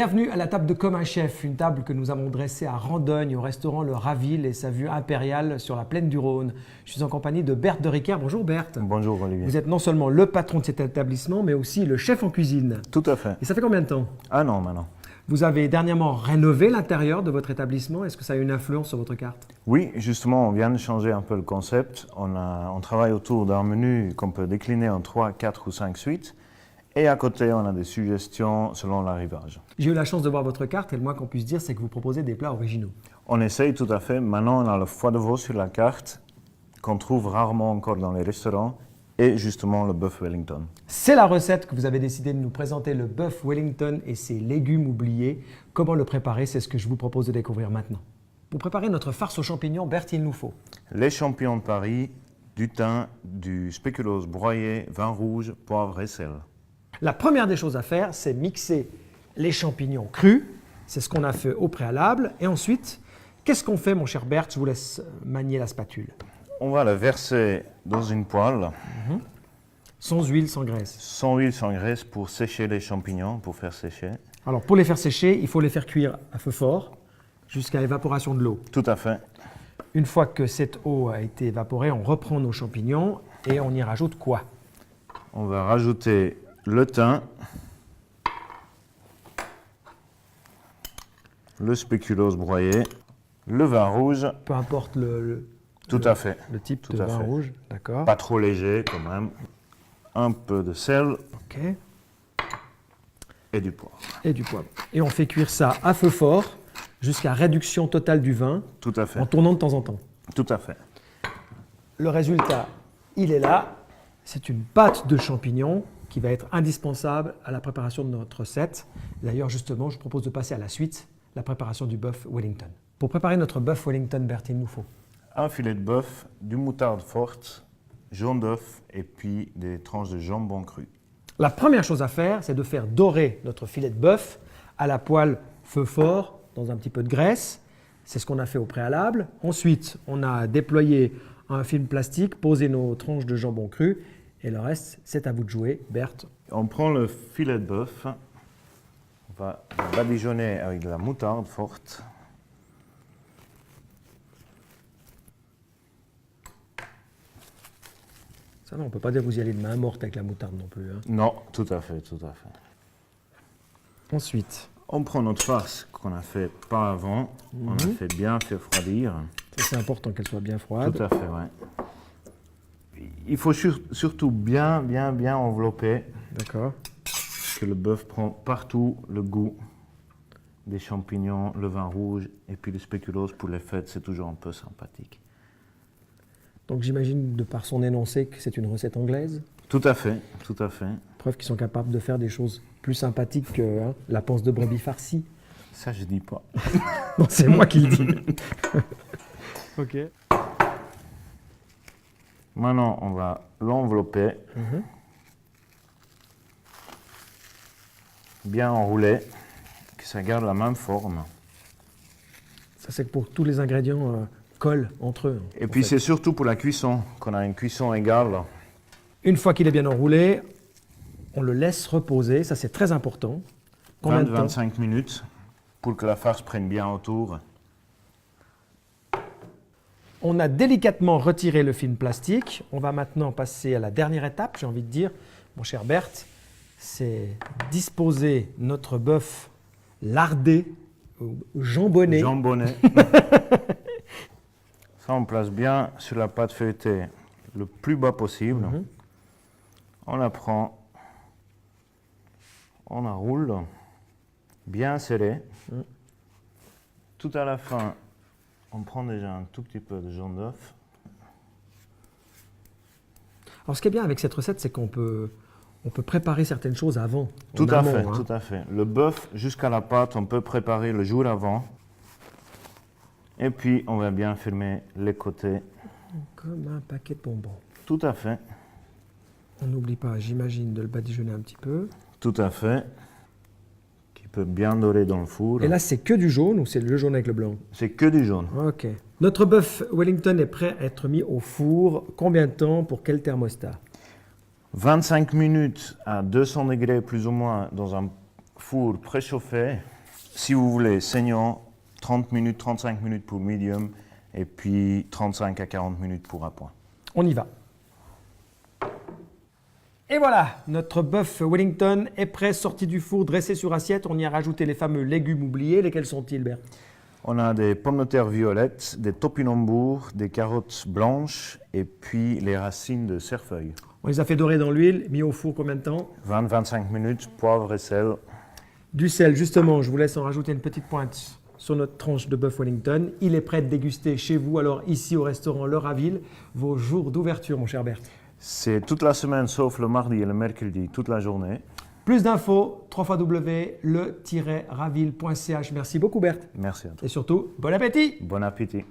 Bienvenue à la table de Comme un chef, une table que nous avons dressée à Randogne au restaurant Le Raville et sa vue impériale sur la plaine du Rhône. Je suis en compagnie de Berthe de Riquer. Bonjour Berthe. Bonjour Olivier. Vous êtes non seulement le patron de cet établissement, mais aussi le chef en cuisine. Tout à fait. Et ça fait combien de temps? Un an maintenant. Vous avez dernièrement rénové l'intérieur de votre établissement. Est-ce que ça a une influence sur votre carte? Oui, justement, on vient de changer un peu le concept. On travaille autour d'un menu qu'on peut décliner en 3, 4 ou 5 suites. Et à côté, on a des suggestions selon l'arrivage. J'ai eu la chance de voir votre carte et le moins qu'on puisse dire, c'est que vous proposez des plats originaux. On essaye tout à fait. Maintenant, on a le foie de veau sur la carte, qu'on trouve rarement encore dans les restaurants, et justement le bœuf Wellington. C'est la recette que vous avez décidé de nous présenter, le bœuf Wellington et ses légumes oubliés. Comment le préparer, c'est ce que je vous propose de découvrir maintenant. Pour préparer notre farce aux champignons, Berthe, il nous faut les champignons de Paris, du thym, du spéculoos broyé, vin rouge, poivre et sel. La première des choses à faire, c'est mixer les champignons crus. C'est ce qu'on a fait au préalable. Et ensuite, qu'est-ce qu'on fait, mon cher Berthe? Je vous laisse manier la spatule. On va le verser dans une poêle. Sans huile, sans graisse. Sans huile, sans graisse pour sécher les champignons, pour faire sécher. Alors, pour les faire sécher, il faut les faire cuire à feu fort jusqu'à l'évaporation de l'eau. Tout à fait. Une fois que cette eau a été évaporée, on reprend nos champignons et on y rajoute quoi? On va rajouter le thym, le spéculoos broyé, le vin rouge. Peu importe Tout à fait. le type Tout de à vin fait. rouge, d'accord. Pas trop léger quand même. Un peu de sel Ok. et du poivre. Et du poivre. Et on fait cuire ça à feu fort jusqu'à réduction totale du vin Tout à fait. en tournant de temps en temps. Tout à fait. Le résultat, il est là. C'est une pâte de champignons qui va être indispensable à la préparation de notre recette. D'ailleurs, justement, je vous propose de passer à la suite, la préparation du bœuf Wellington. Pour préparer notre bœuf Wellington, Berthe, il nous faut Un filet de bœuf, du moutarde forte, jaune d'œuf et puis des tranches de jambon cru. La première chose à faire, c'est de faire dorer notre filet de bœuf à la poêle feu fort, dans un petit peu de graisse. C'est ce qu'on a fait au préalable. Ensuite, on a déployé un film plastique, posé nos tranches de jambon cru. Et le reste, c'est à vous de jouer, Berthe. On prend le filet de bœuf, on va badigeonner avec de la moutarde forte. Ça, non, on ne peut pas dire que vous y allez de main morte avec la moutarde non plus. Hein. Non, tout à fait, tout à fait. Ensuite, On prend notre farce qu'on a fait pas avant, on a fait bien fait refroidir. ça, c'est important qu'elle soit bien froide. Tout à fait, ouais. Il faut surtout bien envelopper, D'accord. que le bœuf prend partout le goût des champignons, le vin rouge et puis le spéculoos pour les fêtes, c'est toujours un peu sympathique. Donc j'imagine, de par son énoncé, que c'est une recette anglaise. Tout à fait, tout à fait. Preuve qu'ils sont capables de faire des choses plus sympathiques que la panse de brebis farcie. Ça, je dis pas. Non, c'est moi qui le dis. Ok. Maintenant, on va l'envelopper, bien enroulé, que ça garde la même forme. Ça, c'est pour que tous les ingrédients collent entre eux. Et puis, c'est surtout pour la cuisson, qu'on a une cuisson égale. Une fois qu'il est bien enroulé, on le laisse reposer. Ça, c'est très important. Combien de temps? 20-25 minutes pour que la farce prenne bien autour. On a délicatement retiré le film plastique. On va maintenant passer à la dernière étape, j'ai envie de dire, mon cher Berthe, c'est disposer notre bœuf lardé, jambonné. Jambonné. Ça, on place bien sur la pâte feuilletée le plus bas possible. On la prend, on la roule, bien serré. Tout à la fin, on prend déjà un tout petit peu de jaune d'œuf. Alors, ce qui est bien avec cette recette, c'est qu'on peut préparer certaines choses avant. Tout en à amont, fait, hein. tout à fait. Le bœuf jusqu'à la pâte, on peut préparer le jour avant. Et puis, on va bien fermer les côtés. Comme un paquet de bonbons. Tout à fait, On n'oublie pas, j'imagine, de le badigeonner un petit peu. tout à fait. Qui peut bien dorer dans le four. Et là, c'est que du jaune ou c'est le jaune avec le blanc? C'est que du jaune. Ok. Notre bœuf Wellington est prêt à être mis au four. Combien de temps pour quel thermostat? 25 minutes à 200 degrés plus ou moins dans un four préchauffé Si vous voulez, saignant, 30 minutes, 35 minutes pour medium, et puis 35 à 40 minutes pour à point. On y va. Et voilà, notre bœuf Wellington est prêt, sorti du four, dressé sur assiette. On y a rajouté les fameux légumes oubliés. Lesquels sont-ils, Bert? On a des pommes de terre violettes, des topinambours, des carottes blanches et puis les racines de cerfeuil. On les a fait dorer dans l'huile, mis au four combien de temps? 20-25 minutes, poivre et sel. Du sel, justement, je vous laisse en rajouter une petite pointe sur notre tranche de bœuf Wellington. Il est prêt de déguster chez vous, alors ici au restaurant Le Raville, vos jours d'ouverture, mon cher Bert. C'est toute la semaine sauf le mardi et le mercredi, toute la journée. Plus d'infos, www.le-raville.ch. Merci beaucoup, Bert. Merci à toi. Et surtout, bon appétit! Bon appétit.